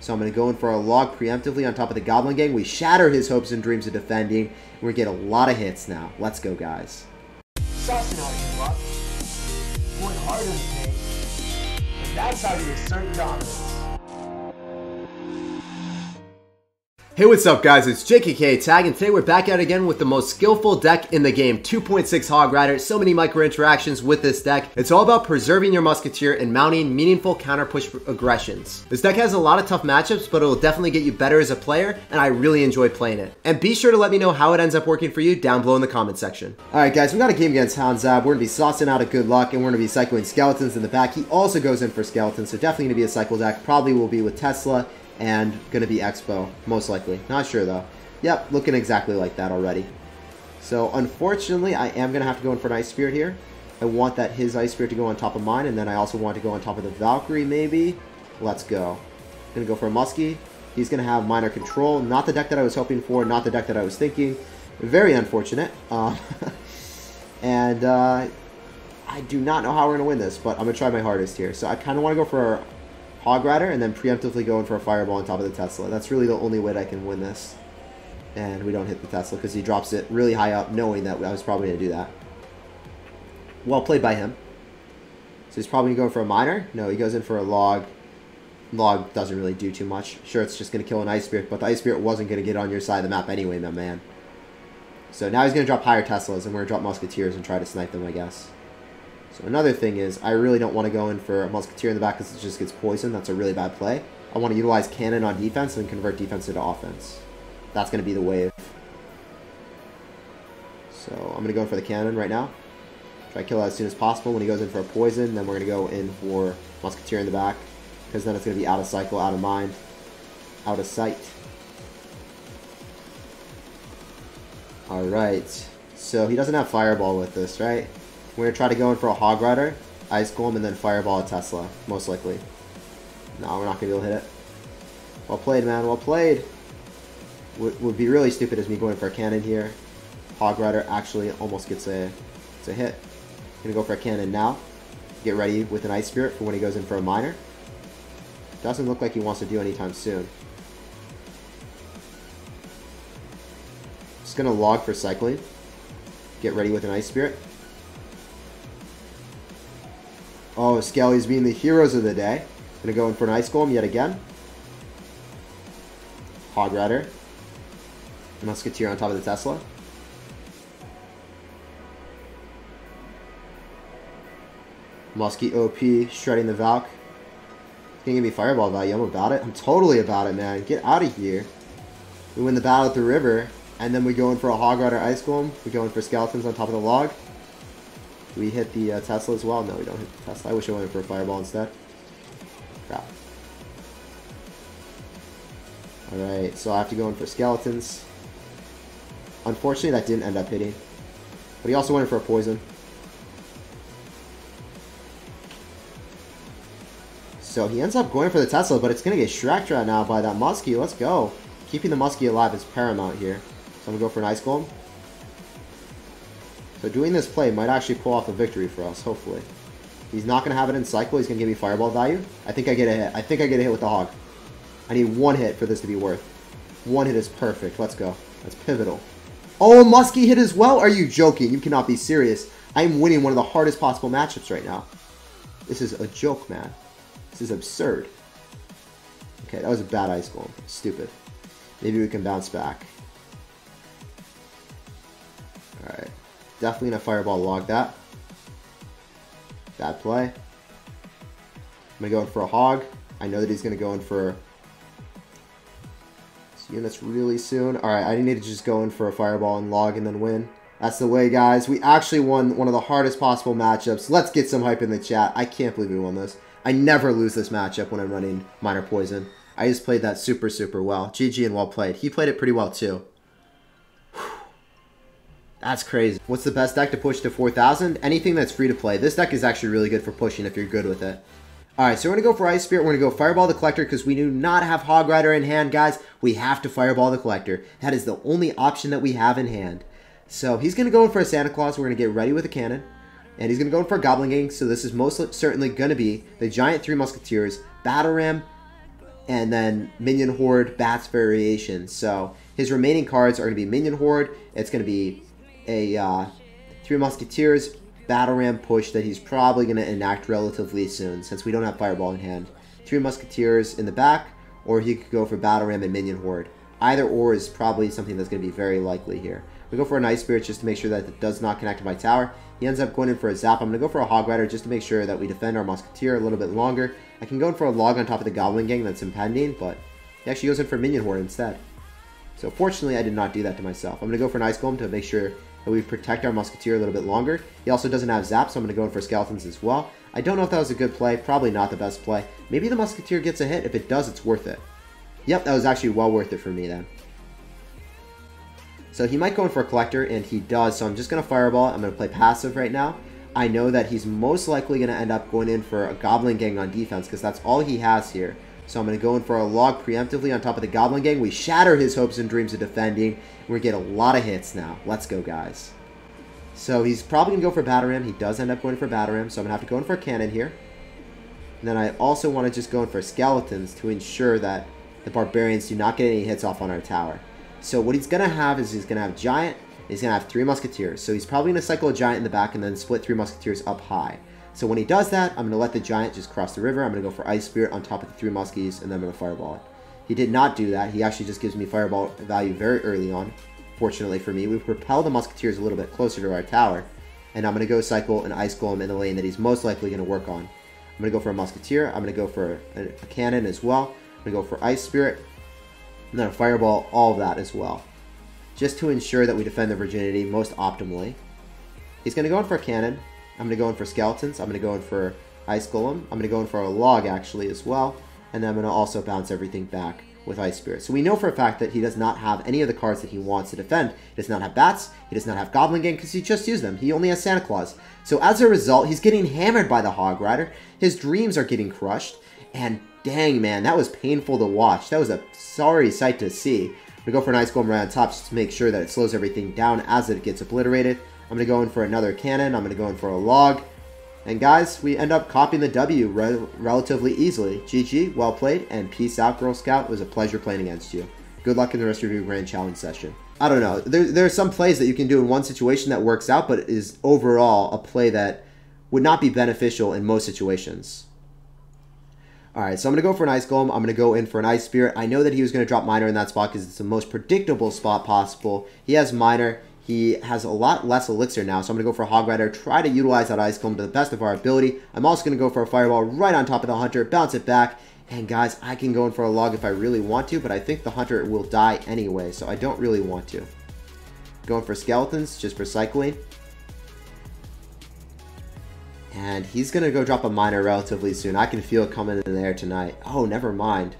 So I'm going to go in for a log preemptively on top of the Goblin Gang. We shatter his hopes and dreams of defending. And we get a lot of hits now. Let's go, guys. Sussing out your luck. Going harder than me. And that's how you assert dominance. Hey, what's up guys, it's SirTagCR, and today we're back at it again with the most skillful deck in the game, 2.6 Hog Rider. So many micro interactions with this deck. It's all about preserving your musketeer and mounting meaningful counter push aggressions. This deck has a lot of tough matchups, but it will definitely get you better as a player, and I really enjoy playing it. And be sure to let me know how it ends up working for you down below in the comment section. Alright guys, we got a game against Houndzab. We're going to be saucing out a good luck, and we're going to be cycling skeletons in the back. He also goes in for skeletons, so definitely going to be a cycle deck. Probably will be with Tesla and going to be Expo, most likely. Not sure though. Yep, looking exactly like that already. So unfortunately, I am going to have to go in for an Ice Spirit here. I want that his Ice Spirit to go on top of mine, and then I also want to go on top of the Valkyrie maybe. Let's go. Going to go for a Muskie. He's going to have minor control. Not the deck that I was hoping for, not the deck that I was thinking. Very unfortunate. And I do not know how we're going to win this, but I'm going to try my hardest here. So I kind of want to go for Hog Rider and then preemptively go in for a Fireball on top of the Tesla. That's really the only way that I can win this. And we don't hit the Tesla because he drops it really high up knowing that I was probably going to do that. Well played by him. So he's probably going to go for a Miner. No, he goes in for a Log. Log doesn't really do too much. Sure, it's just going to kill an Ice Spirit, but the Ice Spirit wasn't going to get on your side of the map anyway, my man. So now he's going to drop higher Teslas, and we're going to drop Musketeers and try to snipe them, I guess. So another thing is, I really don't want to go in for a Musketeer in the back because it just gets poisoned. That's a really bad play. I want to utilize Cannon on defense and convert defense into offense. That's going to be the wave. So I'm going to go in for the Cannon right now. Try to kill it as soon as possible. When he goes in for a poison, then we're going to go in for Musketeer in the back, because then it's going to be out of cycle, out of mind, out of sight. Alright. So he doesn't have Fireball with this, right? We're going to try to go in for a Hog Rider, Ice Golem, and then Fireball a Tesla, most likely. No, we're not going to be able to hit it. Well played, man. Well played. Would be really stupid as me going for a Cannon here. Hog Rider actually almost gets a hit. Going to go for a Cannon now. Get ready with an Ice Spirit for when he goes in for a Miner. Doesn't look like he wants to do anytime soon. Just going to log for cycling. Get ready with an Ice Spirit. Oh, Skelly's being the heroes of the day. Gonna go in for an Ice Golem yet again. Hog Rider. Musketeer on top of the Tesla. Muskie OP, shredding the Valk. It's gonna give me Fireball value. I'm about it. I'm totally about it, man. Get out of here. We win the battle at the river, and then we go in for a Hog Rider Ice Golem. We go in for skeletons on top of the log. We hit the Tesla as well. No, we don't hit the Tesla. I wish I went for a Fireball instead. Crap. Alright, so I have to go in for skeletons. Unfortunately, that didn't end up hitting. But he also went in for a poison. So he ends up going for the Tesla, but it's going to get Shrek right now by that Muskie. Let's go. Keeping the Muskie alive is paramount here. So I'm going to go for an Ice Golem. So doing this play might actually pull off a victory for us, hopefully. He's not going to have it in cycle. He's going to give me Fireball value. I think I get a hit. I think I get a hit with the Hog. I need one hit for this to be worth. One hit is perfect. Let's go. That's pivotal. Oh, Muskie hit as well? Are you joking? You cannot be serious. I'm winning one of the hardest possible matchups right now. This is a joke, man. This is absurd. Okay, that was a bad Ice Golem. Stupid. Maybe we can bounce back. Alright. Definitely gonna Fireball log that. Bad play. I'm gonna go in for a Hog. I know that he's gonna go in for units really soon. Alright, I need to just go in for a Fireball and log and then win. That's the way, guys. We actually won one of the hardest possible matchups. Let's get some hype in the chat. I can't believe we won this. I never lose this matchup when I'm running Minor Poison. I just played that super, super well. GG and well played. He played it pretty well too. That's crazy. What's the best deck to push to 4,000? Anything that's free to play. This deck is actually really good for pushing if you're good with it. Alright, so we're going to go for Ice Spirit. We're going to go Fireball the Collector because we do not have Hog Rider in hand, guys. We have to Fireball the Collector. That is the only option that we have in hand. So he's going to go in for a Santa Claus. We're going to get ready with a Cannon. And he's going to go in for a Goblin Gang. So this is most certainly going to be the Giant 3 Musketeers, Battle Ram, and then Minion Horde, Bats Variation. So his remaining cards are going to be Minion Horde. It's going to be a 3 Musketeers, Battle Ram push that he's probably going to enact relatively soon since we don't have Fireball in hand. 3 Musketeers in the back, or he could go for Battle Ram and Minion Horde. Either or is probably something that's going to be very likely here. We go for an Ice Spirit just to make sure that it does not connect to my tower. He ends up going in for a Zap. I'm going to go for a Hog Rider just to make sure that we defend our Musketeer a little bit longer. I can go in for a Log on top of the Goblin Gang that's impending, but he actually goes in for Minion Horde instead. So fortunately, I did not do that to myself. I'm going to go for an Ice Golem to make sure that we protect our Musketeer a little bit longer. He also doesn't have Zap, so I'm going to go in for Skeletons as well. I don't know if that was a good play. Probably not the best play. Maybe the Musketeer gets a hit. If it does, it's worth it. Yep, that was actually well worth it for me then. So he might go in for a Collector, and he does, so I'm just going to Fireball. I'm going to play passive right now. I know that he's most likely going to end up going in for a Goblin Gang on defense, because that's all he has here. So I'm going to go in for a Log preemptively on top of the Goblin Gang. We shatter his hopes and dreams of defending, and we get a lot of hits now. Let's go, guys. So he's probably going to go for Battle Ram. He does end up going for Battle Ram, so I'm going to have to go in for a Cannon here. And then I also want to just go in for Skeletons to ensure that the Barbarians do not get any hits off on our tower. So what he's going to have is he's going to have Giant, he's going to have 3 Musketeers. So he's probably going to cycle a Giant in the back and then split 3 Musketeers up high. So when he does that, I'm going to let the Giant just cross the river. I'm going to go for Ice Spirit on top of the 3 Muskies, and then I'm going to Fireball it. He did not do that. He actually just gives me Fireball value very early on. Fortunately for me, we propel the Musketeers a little bit closer to our tower. And I'm going to go cycle an Ice Golem in the lane that he's most likely going to work on. I'm going to go for a Musketeer. I'm going to go for a Cannon as well. I'm going to go for Ice Spirit. And then a Fireball, all of that as well. Just to ensure that we defend the Virginity most optimally. He's going to go in for a Cannon. I'm going to go in for Skeletons. I'm going to go in for Ice Golem. I'm going to go in for a Log, actually, as well. And then I'm going to also bounce everything back with Ice Spirit. So we know for a fact that he does not have any of the cards that he wants to defend. He does not have Bats. He does not have Goblin Gang because he just used them. He only has Santa Claus. So as a result, he's getting hammered by the Hog Rider. His dreams are getting crushed. And dang, man, that was painful to watch. That was a sorry sight to see. I'm going to go for an Ice Golem right on top just to make sure that it slows everything down as it gets obliterated. I'm going to go in for another Cannon. I'm going to go in for a Log. And guys, we end up copying the W relatively easily. GG, well played, and peace out, Girl Scout. It was a pleasure playing against you. Good luck in the rest of your Grand Challenge session. I don't know. There are some plays that you can do in one situation that works out, but is overall a play that would not be beneficial in most situations. Alright, so I'm going to go for an Ice Golem. I'm going to go in for an Ice Spirit. I know that he was going to drop Miner in that spot because it's the most predictable spot possible. He has Miner. He has a lot less Elixir now, so I'm going to go for a Hog Rider, try to utilize that Ice Golem to the best of our ability. I'm also going to go for a Fireball right on top of the Hunter, bounce it back, and guys, I can go in for a Log if I really want to, but I think the Hunter will die anyway, so I don't really want to. Going for Skeletons, just for cycling. And he's going to go drop a Miner relatively soon. I can feel it coming in there tonight. Oh, never mind.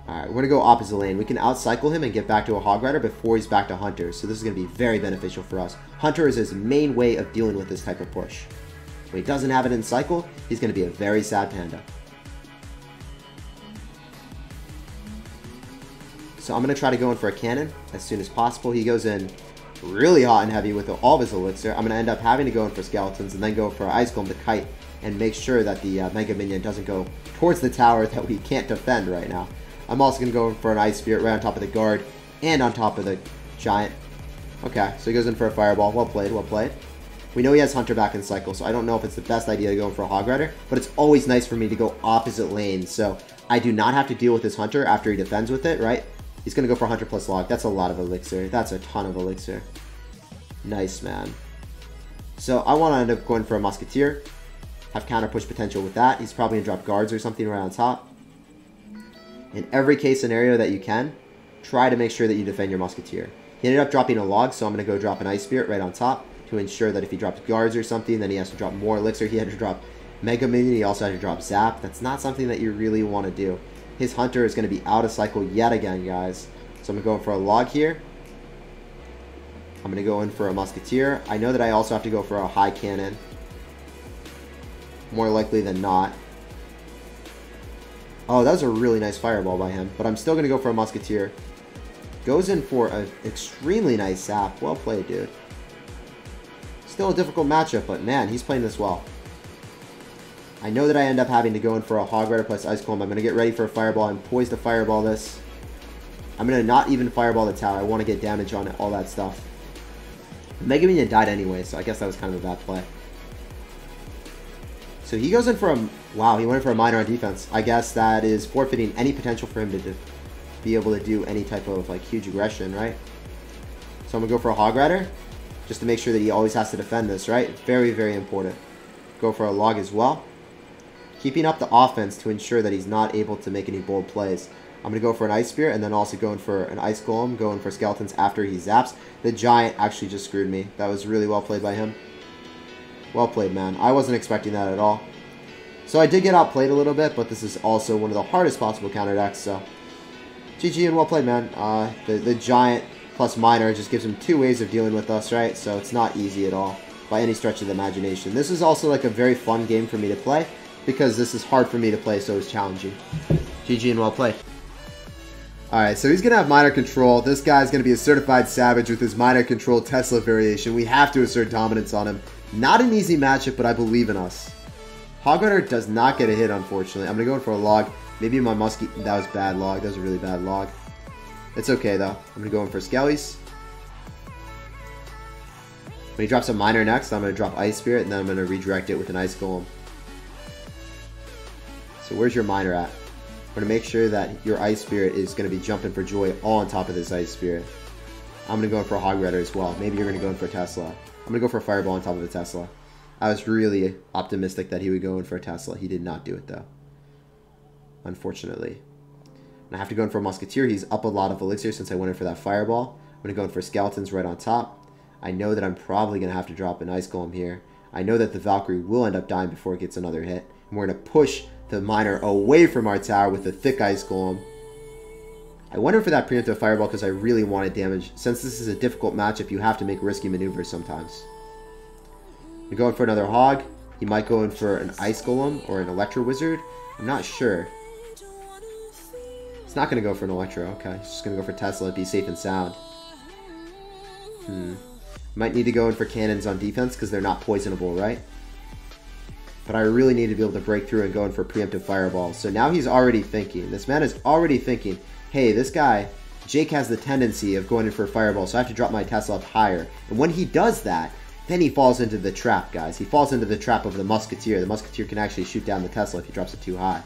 Alright, we're going to go opposite lane. We can outcycle him and get back to a Hog Rider before he's back to Hunter. So this is going to be very beneficial for us. Hunter is his main way of dealing with this type of push. When he doesn't have it in cycle, he's going to be a very sad panda. So I'm going to try to go in for a Cannon as soon as possible. He goes in really hot and heavy with all of his Elixir. I'm going to end up having to go in for Skeletons and then go for Ice Golem to kite and make sure that the Mega Minion doesn't go towards the tower that we can't defend right now. I'm also going to go in for an Ice Spirit right on top of the guard and on top of the Giant. Okay, so he goes in for a Fireball. Well played, well played. We know he has Hunter back in cycle, so I don't know if it's the best idea to go in for a Hog Rider, but it's always nice for me to go opposite lanes, so I do not have to deal with his Hunter after he defends with it, right? He's going to go for Hunter plus Log. That's a lot of Elixir. That's a ton of Elixir. Nice, man. So I want to end up going for a Musketeer. Have counter push potential with that. He's probably going to drop guards or something right on top. In every case scenario that you can, try to make sure that you defend your Musketeer. He ended up dropping a Log, so I'm going to go drop an Ice Spirit right on top to ensure that if he drops guards or something, then he has to drop more Elixir. He had to drop Mega Minion. He also had to drop Zap. That's not something that you really want to do. His Hunter is going to be out of cycle yet again, guys. So I'm going to go in for a Log here. I'm going to go in for a Musketeer. I know that I also have to go for a high cannon. More likely than not. Oh, that was a really nice Fireball by him. But I'm still going to go for a Musketeer. Goes in for an extremely nice Zap. Well played, dude. Still a difficult matchup, but man, he's playing this well. I know that I end up having to go in for a Hog Rider plus Ice Golem. I'm going to get ready for a Fireball. I'm poised to Fireball this. I'm going to not even Fireball the tower. I want to get damage on it, all that stuff. Mega Minion died anyway, so I guess that was kind of a bad play. So he goes in for a... Wow, he went in for a minor on defense. I guess that is forfeiting any potential for him to be able to do any type of like huge aggression, right? So I'm going to go for a Hog Rider, just to make sure that he always has to defend this, right? Very, very important. Go for a Log as well. Keeping up the offense to ensure that he's not able to make any bold plays. I'm going to go for an Ice Spirit and then also going for an Ice Golem, going for Skeletons after he zaps. The Giant actually just screwed me. That was really well played by him. Well played, man. I wasn't expecting that at all. So I did get outplayed a little bit, but this is also one of the hardest possible counter decks, so GG and well played, man. The Giant plus Minor just gives him 2 ways of dealing with us, right? So it's not easy at all by any stretch of the imagination. This is also like a very fun game for me to play because this is hard for me to play, so it's challenging. GG and well played. Alright, so he's going to have Minor Control. This guy's going to be a certified savage with his Minor Control Tesla variation. We have to assert dominance on him. Not an easy matchup, but I believe in us. Hog Rider does not get a hit, unfortunately. I'm going to go in for a Log. Maybe my Muskie... That was bad Log. That was a really bad Log. It's okay, though. I'm going to go in for Skellies. When he drops a Minor next, I'm going to drop Ice Spirit, and then I'm going to redirect it with an Ice Golem. So where's your Minor at? I'm going to make sure that your Ice Spirit is going to be jumping for joy all on top of this Ice Spirit. I'm going to go in for a Hog Rider as well. Maybe you're going to go in for a Tesla. I'm going to go for a Fireball on top of a Tesla. I was really optimistic that he would go in for a Tesla. He did not do it, though. Unfortunately. And I have to go in for a Musketeer. He's up a lot of elixir since I went in for that Fireball. I'm going to go in for Skeletons right on top. I know that I'm probably going to have to drop an Ice Golem here. I know that the Valkyrie will end up dying before it gets another hit. And we're going to push the Minor away from our tower with a thick Ice Golem. I went in for that preemptive Fireball because I really wanted damage. Since this is a difficult matchup, you have to make risky maneuvers sometimes. I'm going for another Hog. He might go in for an Ice Golem or an Electro Wizard. I'm not sure. He's not going to go for an Electro. Okay, he's just going to go for Tesla. Be safe and sound. Might need to go in for Cannons on defense because they're not poisonable, right? But I really need to be able to break through and go in for preemptive Fireball. So now he's already thinking. This man is already thinking, hey, this guy, Jake, has the tendency of going in for a Fireball, so I have to drop my Tesla up higher. And when he does that, then he falls into the trap, guys. He falls into the trap of the Musketeer. The Musketeer can actually shoot down the Tesla if he drops it too high.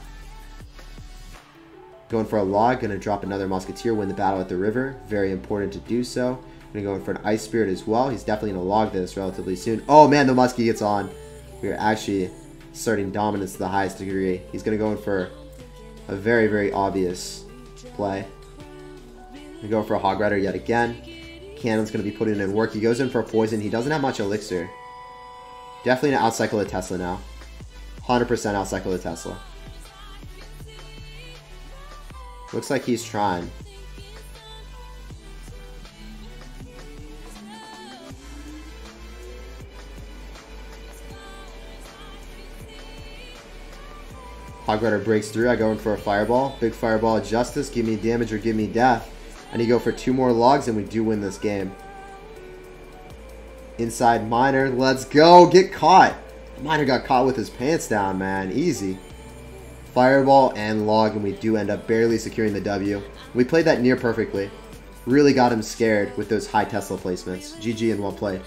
Going for a Log, going to drop another Musketeer, win the battle at the river. Very important to do so. Going to go in for an Ice Spirit as well. He's definitely going to Log this relatively soon. Oh man, the Muskie gets on. We are actually asserting dominance to the highest degree. He's going to go in for a very, very obvious play. Going to go for a Hog Rider yet again. Cannon's going to be putting in work. He goes in for a Poison. He doesn't have much elixir. Definitely going to outcycle the Tesla now. 100% outcycle the Tesla. Looks like he's trying. Hog Rider breaks through. I go in for a Fireball. Big Fireball of Justice. Give me damage or give me death. I need to go for 2 more Logs and we do win this game. Inside Minor. Let's go. Get caught. Minor got caught with his pants down, man. Easy. Fireball and Log, and we do end up barely securing the W. We played that near perfectly. Really got him scared with those high Tesla placements. GG and well played.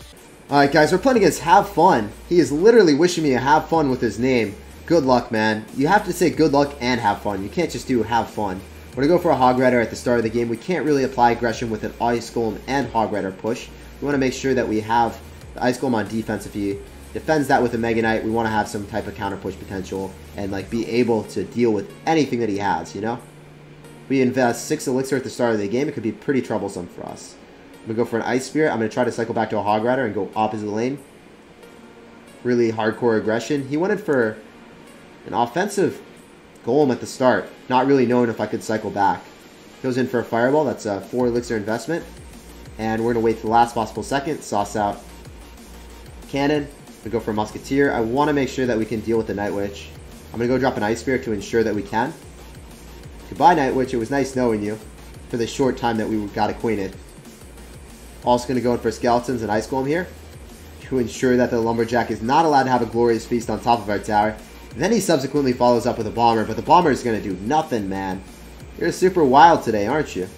Alright guys, we're playing against Have Fun. He is literally wishing me a have fun with his name. Good luck, man. You have to say good luck and have fun. You can't just do have fun. We're going to go for a Hog Rider at the start of the game. We can't really apply aggression with an Ice Golem and Hog Rider push. We want to make sure that we have the Ice Golem on defense. If he defends that with a Mega Knight, we want to have some type of counter push potential and like be able to deal with anything that he has, you know? We invest 6 elixir at the start of the game. It could be pretty troublesome for us. I'm going to go for an Ice Spirit. I'm going to try to cycle back to a Hog Rider and go opposite lane. Really hardcore aggression. He wanted for an offensive Golem at the start, not really knowing if I could cycle back. Goes in for a Fireball. That's a 4 elixir investment. And we're going to wait for the last possible second. Sauce out Cannon. We go for a Musketeer. I want to make sure that we can deal with the Night Witch. I'm going to go drop an Ice Spirit to ensure that we can. Goodbye, Night Witch. It was nice knowing you for the short time that we got acquainted. Also going to go in for Skeletons and Ice Golem here to ensure that the Lumberjack is not allowed to have a glorious feast on top of our tower. Then he subsequently follows up with a bomber, but the bomber is going to do nothing, man. You're super wild today, aren't you?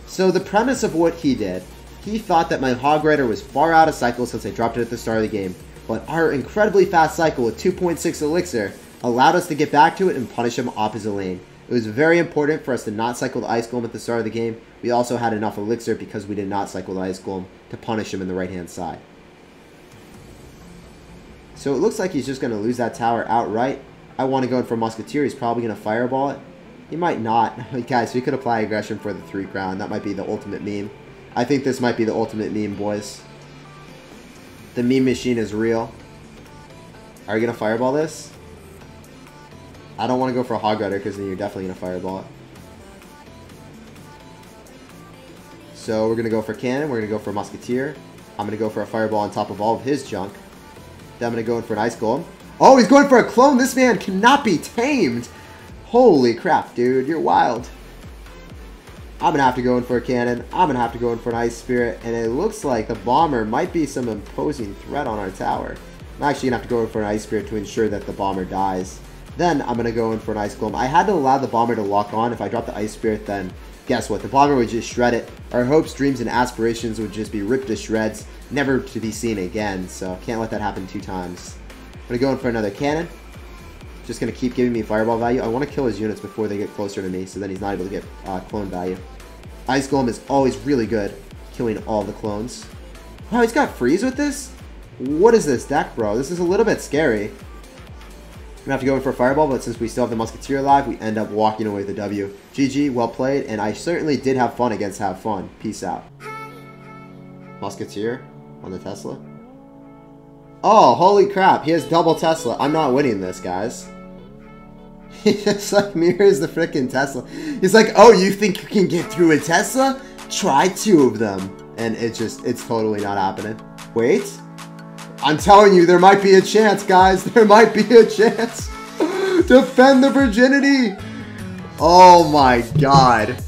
So the premise of what he did, he thought that my Hog Rider was far out of cycle since I dropped it at the start of the game, but our incredibly fast cycle with 2.6 elixir allowed us to get back to it and punish him opposite lane. It was very important for us to not cycle the Ice Golem at the start of the game. We also had enough elixir because we did not cycle the Ice Golem to punish him in the right-hand side. So it looks like he's just going to lose that tower outright. I want to go in for Musketeer. He's probably going to fireball it. He might not. Guys, we could apply aggression for the 3 crown. That might be the ultimate meme. I think this might be the ultimate meme, boys. The meme machine is real. Are you going to fireball this? I don't want to go for a Hog Rider because then you're definitely going to fireball it. So we're going to go for Cannon. We're going to go for Musketeer. I'm going to go for a fireball on top of all of his junk. Then I'm going to go in for an Ice Golem. Oh, he's going for a clone. This man cannot be tamed. Holy crap, dude. You're wild. I'm going to have to go in for a Cannon. I'm going to have to go in for an Ice Spirit. And it looks like the Bomber might be some imposing threat on our tower. I'm actually going to have to go in for an Ice Spirit to ensure that the Bomber dies. Then I'm going to go in for an Ice Golem. I had to allow the Bomber to lock on. If I drop the Ice Spirit, then guess what? The Bomber would just shred it. Our hopes, dreams, and aspirations would just be ripped to shreds, never to be seen again. So can't let that happen 2 times. I'm going to go in for another Cannon. Just going to keep giving me fireball value. I want to kill his units before they get closer to me, so then he's not able to get clone value. Ice Golem is always really good, killing all the clones. Wow, he's got freeze with this? What is this deck, bro? This is a little bit scary. I'm going to have to go in for a fireball, but since we still have the Musketeer alive, we end up walking away with the W. GG, well played, and I certainly did have fun against Have Fun. Peace out. Musketeer on the Tesla. Oh, holy crap, he has double Tesla. I'm not winning this, guys. He just like mirrors the freaking Tesla. He's like, oh, you think you can get through a Tesla? Try 2 of them. And it's totally not happening. Wait. I'm telling you, there might be a chance, guys. There might be a chance. Defend the virginity. Oh my god.